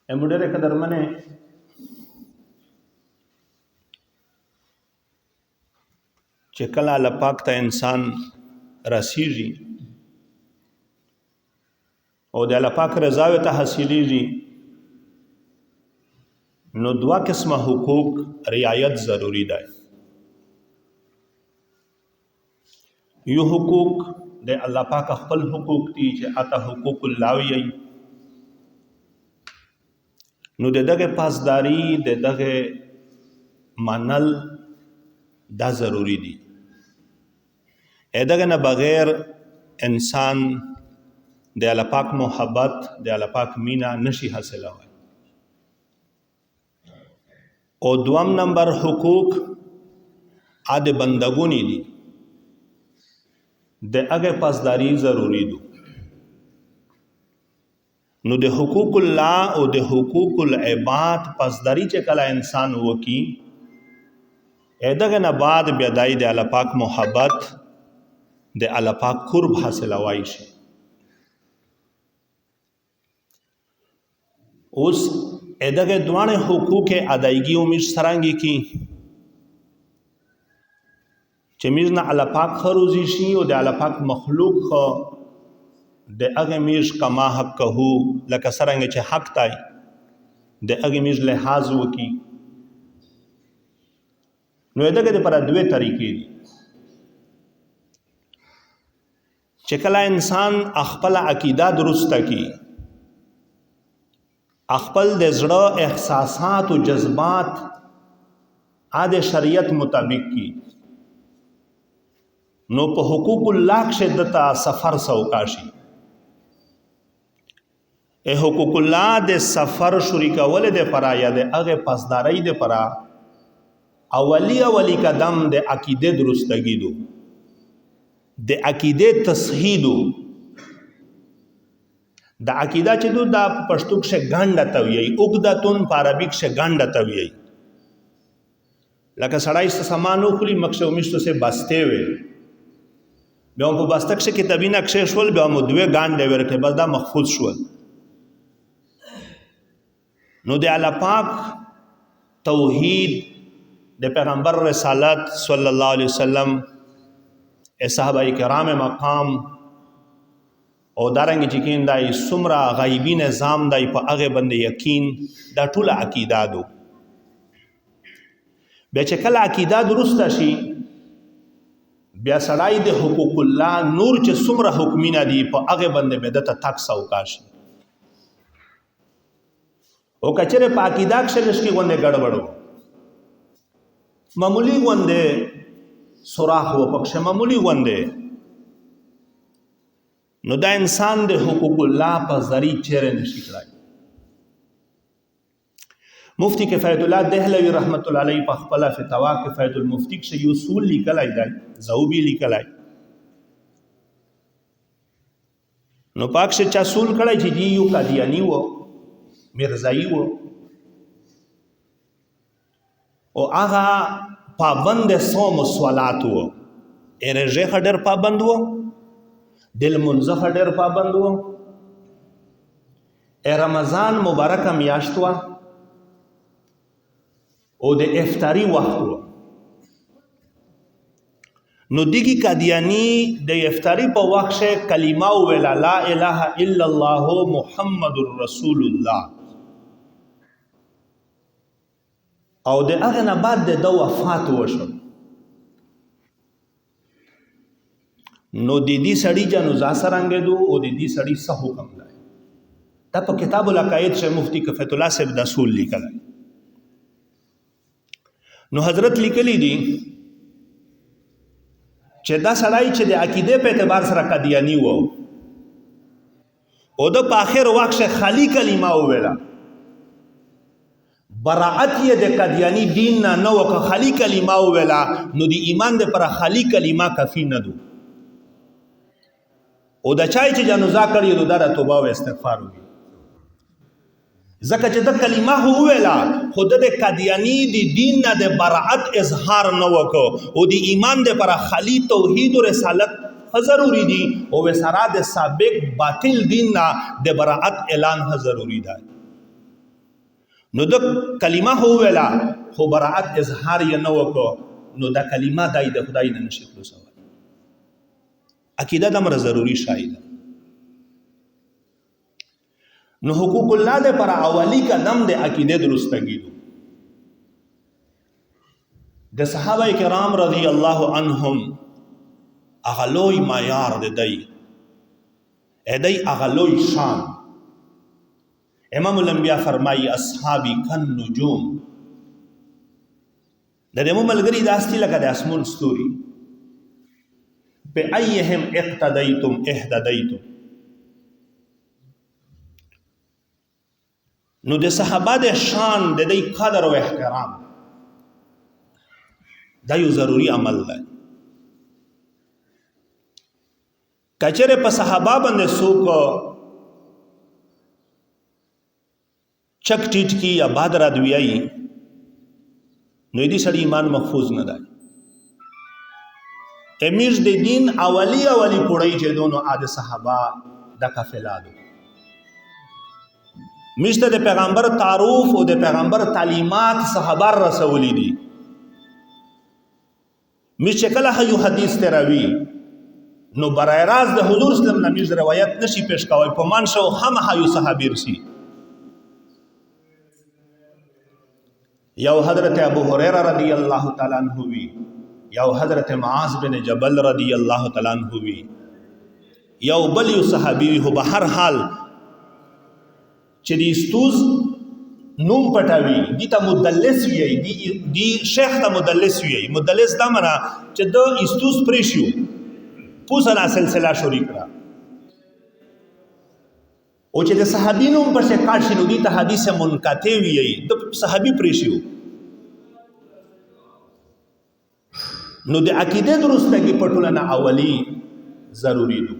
ډېره قدرمنې چې کله الله پاک ته انسان رسیږي او د الله پاک رضا ته حاصلېږي نو دوه قسمه حقوق رعایت ضروری ده. یو حقوق د الله پاک خپل حقوق دي چې اته حقوق الله وي، نو دغه پاسداري دغه منل دا ضروری دي. دغه نه بغیر انسان د الله پاک محبت د الله پاک مینا نشي حاصلوي. او دوم نمبر حقوق د بندګونی دي، د هغه پاسداري ضروری دي. نو د حقوق الله او د حقوق العباد پاسداري چې کله انسان وکي دغه نه بعد بیا د الله پاک محبت د الله پاک قرب حاصلوي شي. اوس دغه دوانه حقوق ادایګي او مش سرانګي کی چې میز نه الله پاک خروزي شي او د الله پاک مخلوق خو د هغه میز کما حق کهو لکه سرانګي چې حق تای د هغه میز لحاظ وکي. نو دغه لپاره دوه طریقې دي چې کله انسان خپل عقیده درسته کی، خپل د زړه احساسات او جذبات د شریعت مطابق کی، نو په حقوق الله شدت سفر سوکاشي. حقوق الله د سفر شریکول د پرا یا د هغه پاسداري د پرا اولی قدم د عقیده درستګي دو، د عقیده تصحیح دو. د عقیده چې دو دا پښتو کې ګانډه توي عقدتون په عربي کې ګانډه توي، لکه سړی سمانو خلی مکشه ومشتو سے بسته وي بیا په بسته کې کتابي نقشه شول بیا مو دوه ګانډه ورکه بس دا محفوظ شول. نو د الله پاک توحید د پیغمبر رسالت صلی الله علیه وسلم صحابه کرام مقام او دارنګ چې کین دای سمرا غیبی نظام دای په هغه باندې یقین دا ټول عقیده دو. بیا چې کله عقیده درست شي بیا سړای د حقوق الله نور چې سمرا حکمینه دی په هغه باندې بدعت تک سوکاشي. او کچره په عقیده کې لشکې غونډه ګډوډو معمولی غونډه سوراخ و پکښه معمولی غونډه، نو دا انسان د حقوق الله په ذریعہ چیرې نشي کړای. مفتی کفایت الله دهلوی رحمت الله علیه په خپل فتوا کفایت المفتی کې یو اصول لیکلای دی، زوبی لیکلای. نو پاکشه چا اصول کړای چې یو قادیانی وو مرزایی وو او هغه پابند صوم و صلات وو، ارجه خډر پابند وو، دل منځه خډر پابند وو، رمضان مبارک میاشت وو او د افطاری وخت وو. نو دیگی قادیانی د افطاری په وخت کلمه ویلا لا اله الا الله محمد رسول الله، او د هغه نه بعد د وفات وشو. نو د دې سړی جنازه سرانګېدو او د دې سړی څه حکم دی دا په کتاب العقائد شه مفتی کفایت الله صاحب د اصول لیکل. نو حضرت لیکلی دي چې دا سړی چې د عقیده په اعتبار سره قادیانی وو او د په اخر وخت خالی کلمه ویلا براعت یې د قادیانی دین نه وک خالی کلمه ویلا، نو د ایمان د پر خالی کلمه کافی نه دو. او د چای چې جنازه کړی نو دا توبه او استغفار وي، ځکه چې د کلمه هو ویلا خود د قادیانی د دین نه د براعت اظهار نه وکړو او د ایمان د پر خالی توحید او رسالت ضروری دي او وسره د سابق باطل دین نه د براعت اعلان ضروری ده. نو د کلمه هو ویلا خو براعت اظهار یې نه وکړو، نو دا کلمه دای د خدای نه نشي خلاصولی. عقیده دومره ضروري شی ده. نو حقوق الله د پر اولی قدم د عقیده درستګي دو. د صحابه کرام رضی الله عنهم اغلوی معیار د دی ادی اغلوی شان. امام الانبیاء فرمایي اصحابی کن نجوم، د دې ملګری داستی لکه د اسمون ستوري. بأيهم اقتديتم اهتديتم. نو د صحابه د شان د دې قدر او احترام دا یو ضروری عمل دی. کچره په صحابه باندې څوک چک ټیټ کی یا بادر ادویای نو دې سړي ایمان محفوظ نه دی. امیش د دین اولی پوړی چې دونو عاد صحابه د قافله دو. مشته د پیغمبر تعارف او د پیغمبر تعلیمات صحابه رسولی دي. مش کله یو حدیث تراوی نو برای راز د حضور اسلام نمیز روایت نشي پیش کوي په مان شو هم یو صحابي رسی. یو حضرت ابو هريره رضی الله تعالی عنہ وی، یو حضرت معاذ بن جبل رضی الله تعالی عنہ وی، یو بل یو صحابي هو به هر حال چې دی استوز نوم پټاوی دي ته مدلس وی، دی شیخ ته مدلس وی. مدلس دا معنا چې د استوز پریشیو پوسنا سلسله شروع کړه او چې د صحابي نوم پر څه کار شنو دي ته حدیث منقطع وی د صحابي پریشیو. نو د عقیده درستګي پټولنه اولی ضروری دو.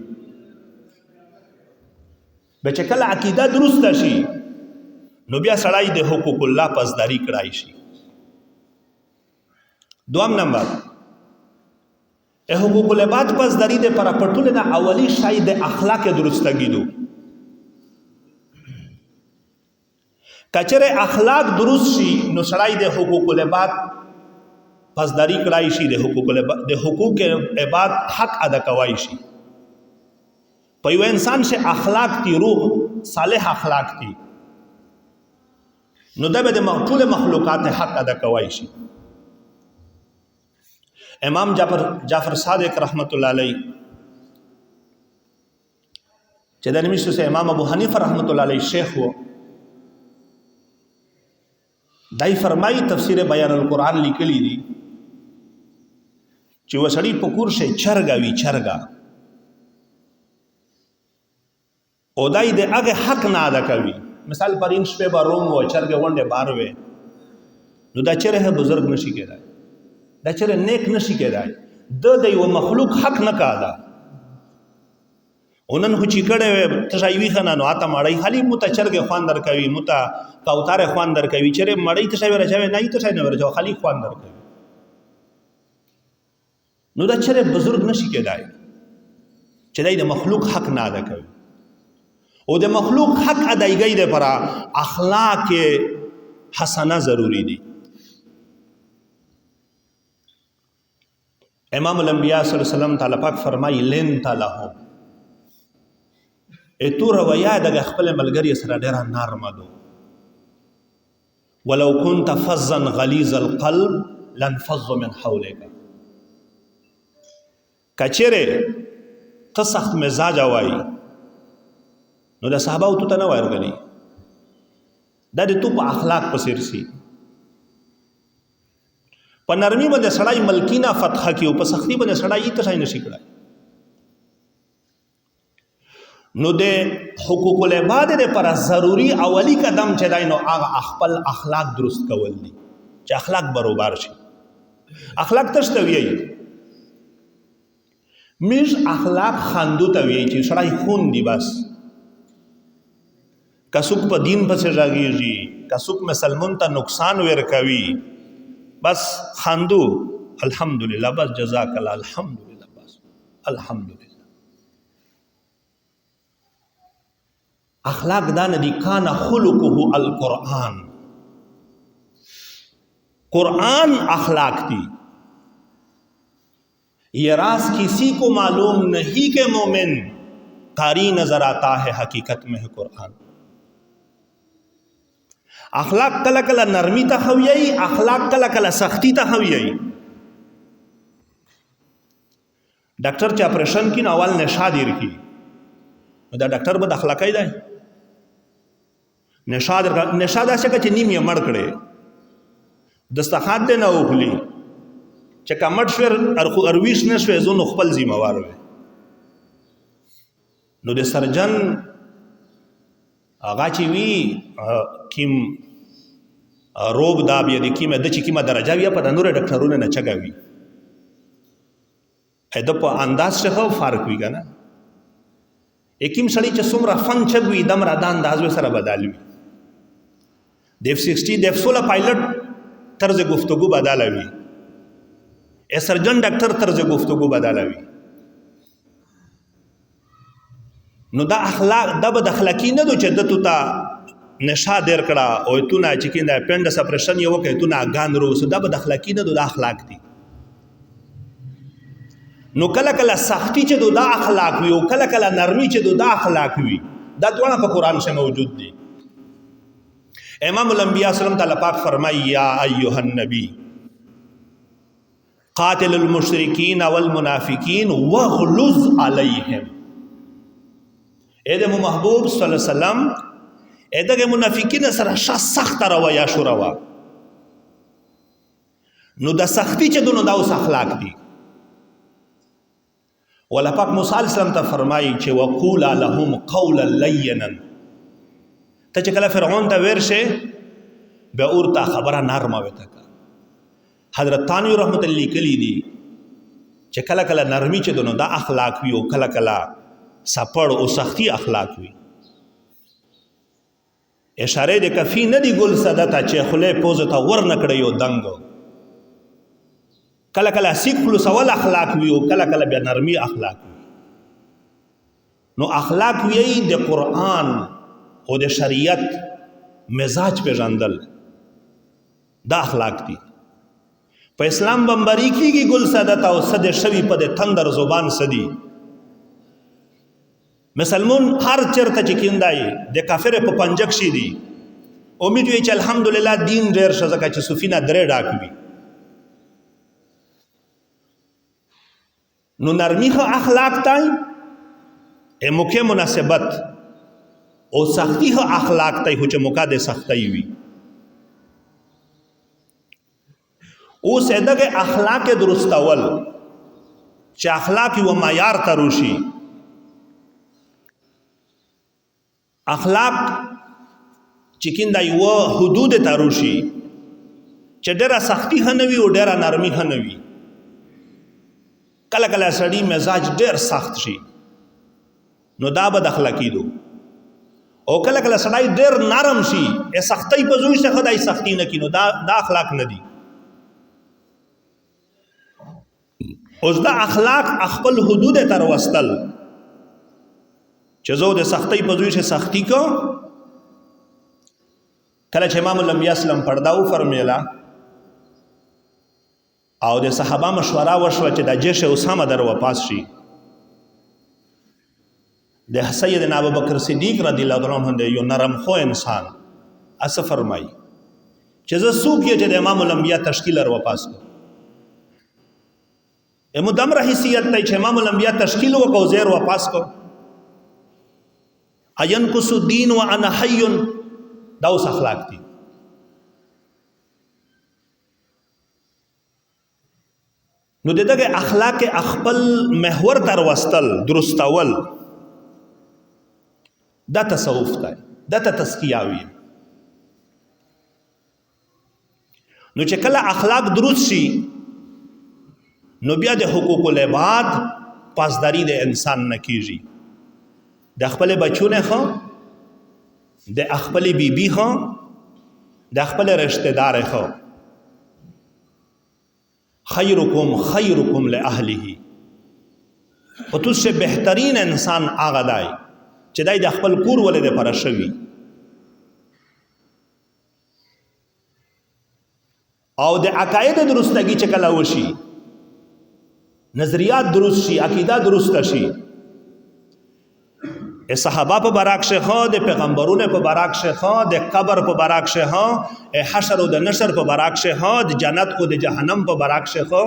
بچ کله عقیده درست شي نو بیا سړی د حقوق الله پاسداری کړای شي. دوم نمبر حقوق العباد پاسداری د پر پټولنه اولی شای د اخلاق درستګي دو. کچره اخلاق درست شي نو سړی د حقوق العباد پاسداری کړای شي، د حقوق عباد حق ادا کوي شي. په یو انسان سے اخلاق تی روح صالح اخلاق تی نو د ټول مخلوقات حق ادا کوي شي. امام جعفر صادق رحمت الله علیه چې د نمیشتو سے امام ابو حنیفه رحمت الله علیه شیخ وو، دای فرمایي تفسیر بیان القرآن لیکلی دی چې وسړی پکور شه چرګا وی چرګا او دای د هغه حق نه ادا کوي. مثال پر ان شپه با روم و چرګ ونده بار وې نو دا چرې بزرگ نشي کېدای، دا چرې نیک نشي کېدای. د یو مخلوق حق نه کادا اونن خو چې کړه ته وی خنه نو اته مړی خالی مت چرګ خوان در کوي، مت کوتار خوان در کوي، چرې مړی ته شوی راځي نه ته نه ورځو خالی خوان در کوي. نو دا چرې بزرگ نشي کېدای چې دای د مخلوق حق نه ادا کوي. او د مخلوق حق ادایګۍ لپاره اخلاق حسنه ضروری دي. امام الانبیاء صلی الله علیه وسلم تعالی پاک فرمایي لن تلهم اتو رویا د خپل ملګری سره ډیر نرم دو. ولو كنت فظا غلیظ القلب لانفضوا من حولك. کچره ته سخت مزاج وای نو د صحابه او ته نه ورغلی. دا د تو په اخلاق په سر سي په نرمي باندې سړی ملکینا فتح کی او په سختی باندې سړی ته ځای نشي کړای. نو د حقوق العباد لپاره ضروری اولی قدم چې دای نو هغه خپل اخلاق درست کول دي چې اخلاق برابر شي. اخلاق تشته وی میش اخلاق خندو ته وی چې سړی خون دی بس کسوک په دین پسې راګیږي، کسوک مسلمان ته نقصان ور کوي بس خندو الحمدلله بس جزاک الله الحمدلله بس الحمدلله. اخلاق دا نه دي کان خلقه القرآن कुरान अखलाक थी। ये राज किसी को मालूम नहीं कि मोमिन कारी नजर आता है, हकीकत में है कुरान। अखलाक कला कला नरमी तखवियई, अखलाक कला कला सख्ती तखवियई। डॉक्टर चे ऑपरेशन की अवल नशा दीर की दा डॉक्टर बद अखलाकाई दाय नशा दासे का नीम ये मड़ कड़े दस्तखात दे ना उखली चका मट स्वेर अरवीस न स्वे जो नुखपल जिम्मेवार वे नो दे सर्जन आगा वी किम रोब दाब यदि किम दची किमा दरजा विया पता नूरे डॉक्टरों ने न चगावी ऐदप अंदाज से हो फारक हुई का ना एकिम सड़ी च सुमरा फन छगवी दमरा दा अंदाज वे सरा बदलवी देव 60 देव 16 पायलट तर्ज गुफ्तगू बदलवी ए सर्जन डॉक्टर तर्ज गुफ्तगू बदलवी नो दा अखलाक दा बद अखलाकी न दो च दतुता नशा देर कड़ा ओ तू ना चिकिंदा पेंडस ऑपरेशन यो के तू ना गान रो सो दा बद अखलाकी न दो दा अखलाक थी नो कला कला सख्ती चे दो दा अखलाक हुई, कला कला नरमी चे दो दा अखलाक हुई। दा दोनों पर कुरान से मौजूद दी। इमामुल अंबिया सल्लल्लाहु अलैहि वसल्लम पाक फरमाई या अय्युहन नबी कातिलुल मुशरिकीन वल मुनाफिकीन वग़लुज़ अलैहिम। एदे महबूब सल्लल्लाहु अलैहि वसल्लम एदे के मुनाफिकीन सरा सख्त रवा या शुरवा नो दा सख्ती चे दोनों दा उस अखलाक दी। वला पाक मूसा अलैहिस्सलाम ता फरमाई चे वक़ूला लहुम क़ौलन लय्यनन त चकला फिरौन ता वेरशे बे उरता खबरा नरम वेता का हजरत तानवी रहमतुल्लाह कली दी चे कला कला नरमी चे दोनों दा अखलाक हुई कला कला सपड़ ओ सख्ती अखलाक हुई। इशारे दे कफी नदी गुल सदता चे खुले पोजता वर नकड़ियो दंग कला कला सीख खुलूस अवल अखलाक हुई कला कला बे नरमी अखलाक हुई। नो अखलाक हुई दे कुरान और दे शरीयत मिजाज पे जंदल दा अखलाक थी। पर इस्लाम बम्बरीकी की गुल सदता और सदे शवी पदे थंदर जुबान सदी मुसलमान हर चरता चिकिंदाई दे काफिर पे पंजक्शी दी उम्मीद हुई अल्हम्दुलिल्लाह दीन देर शजका च सुफीना दरे डाकवी नो नरमी हो अखलाक ताई ए मुखे मुनासिबत ओ सख्ती हो अखलाक ताई हुचे मुका दे सख्ताई हुई ओ सैदा के अखलाक के दुरुस्त अवल चे अखलाक व मायार तरुशी अखलाक चिकिंदाई व हुदूद तरुशी चे डेरा सख्ती हनवी और डेरा नरमी हनवी कला कला सड़ी मिजाज डेर सख्त शी नो दा बद अखलाकी दो ओ कला कला सड़ाई डेर नरम शी ए सख्ती पजुई से खदाई सख्ती न की नो दा अखलाक न दी उस दा अखलाक अखपल हुदूद तर वस्तल चजो दे सख्ती पजुई से सख्ती को कला इमामुल अंबिया सल्लम पर्दाऊ फरमेला और दे सहाबा मशवरा वशवा चे दा जेश उसामा दर वापस शी दे सैयदना अबू बकर सिद्दीक रदियल्लाहु अन्हु दे यो नरम खो इंसान अस फरमाई चे सूक ये चे इमामुल अंबिया तश्कील र वापस को ए मुदम रहीसियत तै चे इमामुल अंबिया तश्कील व को ज़ेर वापस को अयन कुसुद्दीन व अना हय्युन दाउस अखलाक थी नो दे दगे अखलाक के अखपल महवर तर वस्तल दुरुस्तवल दा तसव्वुफ ता दा तस्कियावी नो चे कला अखलाक दुरुस्त शी नो बिया दे हुकूकुल इबाद पासदारी दे इंसान न कीजी दे अखपल बच्चों ने खो दे अखपल बीबी खो दे अखपल रिश्तेदार खो खैरुकुम ले अहलिही और तुझसे बेहतरीन इंसान आगदाई चदाई दे अखपल कूर वाले दे परशवी او د عقاید درستګي چې کله وشي، نظریات درست شي، عقیده درست شي، صحابه په براک شخه، د پیغمبرونو په براک شخه، د قبر په براک شخه، حشر او د نشر په براک شخه، د جنت او د جهنم په براک شخه،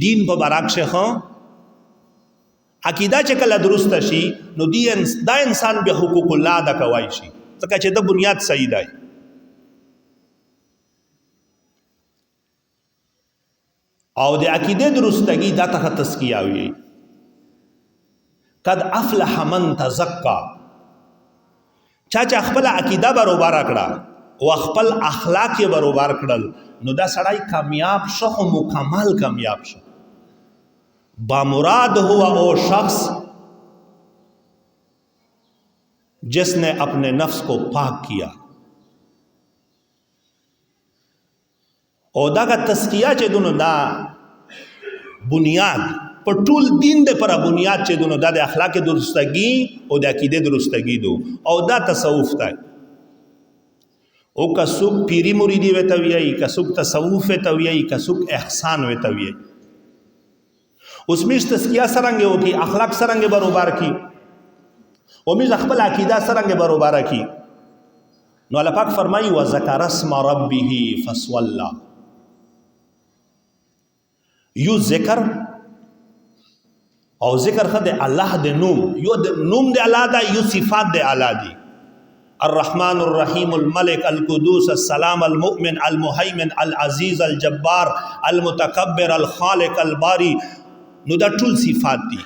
دین په براک شخه، عقیده چې کله درست شي نو دا انسان به حقوق الله ادا کوي شي، ځکه چې د بنیاد صحیح دی. او د عقیده درستګي دا ته تزکیه وي. قد افلح من تزکا، چا خپل عقیده برابر کړه او خپل اخلاق یې برابر کړل نو دا سړی کامیاب شو، مکمل کامیاب شو. بامراد ہوا وہ شخص جس نے اپنے نفس کو پاک کیا. او دا کا تزکیہ چې دونو دا بنیاد پر ټول دین د پر بنیاد چې دونو دا د اخلاق درستګي او د عقیده درستګي دو، او دا تصوف دی. او کسوک پیری مریدی وته وی، کسوک تصوف وته وی، کسوک احسان وته وی. اوس میش تزکیه سرنګ وکي، اخلاق سرنګ برابر کی، او میش خپل عقیده سرنګ برابر کی. نو الله پاک فرمایي وذکر اسم ربه فصلى. یو ذکر او ذکر خد الله د نوم، یو نوم د الله دا، یو صفات د الله دي. الرحمن الرحیم الملک القدوس السلام المؤمن المهيمن العزیز الجبار المتکبر الخالق الباری، نو دا ټول صفات دي.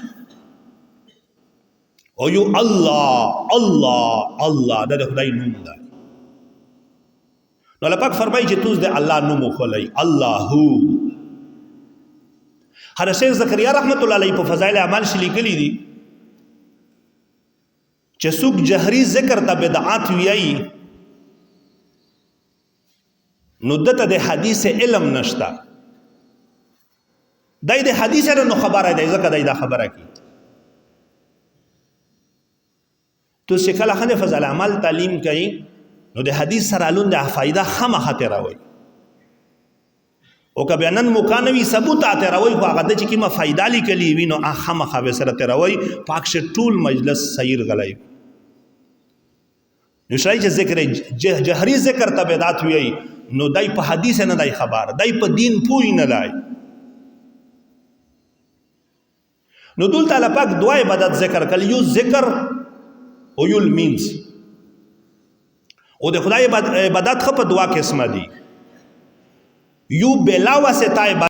او یو الله الله الله دا د خدای نوم ده. نو الله پاک فرمایي چې توس د الله نوم وخلئ، الله. هر شیخ زکریا رحمت الله علیه په فضائل اعمال شې لیکلي دي چې څوک جهري ذکر ته بدعات ویایي نو دته د حدیث علم نشته، دای د حدیث نو خبره دی، ځکه دای دا خبره کی. تو چې کله خنه فضل عمل تعلیم کوي نو د حدیث سره لون د فائدہ خامخه تیروي، او کبه نن مکانوي ثبوت تیروي، خو هغه د چې کیمه فائدہ لیکلی وي نو خامخه به سره تیروي، پاک شه ټول مجلس سیر غلای. نو شای چې ذکر جهري ذکر ته بدعت وی نو دای په حدیث نه دای خبر، دای په دین پوی نه دای. نو دول تعالی پاک دعا عبادت ذکر کړي، یو ذکر او یو مینز. او د خدای عبادت خو په دعا قسمه دي، یو بلا واسطه